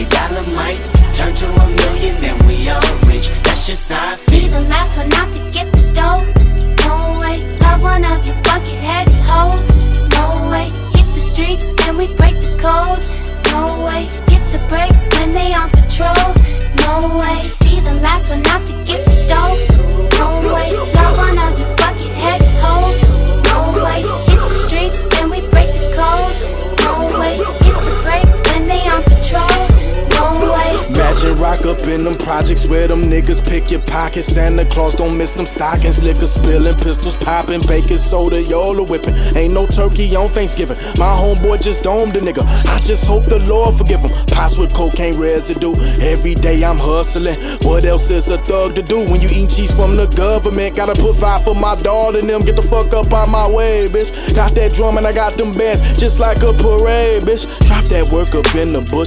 $8 might turn to a million, then we all rich. That's just how I feel. Be the last one out to get this dough. No way, love one of your bucket-headed hoes. No way, hit the streets and we break the code. No way, hit the brakes when they on patrol. No way, be the last one out to get this dough. No way, love one of your bucket-headed hoes. No way, hit the streets and we break the code. No way, hit the brakes when they on patrol. No way. Imagine rock up in them projects where them niggas pick your pockets. Santa Claus don't miss them stockings. Liquor spilling, pistols popping, baking soda, y'all whipping. Ain't no turkey on Thanksgiving. My homeboy just domed a nigga. I just hope the Lord forgive him. Pots with cocaine residue. Every day I'm hustling. What else is a thug to do when you eat cheese from the government? Gotta put five for my daughter and them. Get the fuck up out my way, bitch. Got that drum and I got them bands just like a parade, bitch. Drop that work up in the bush.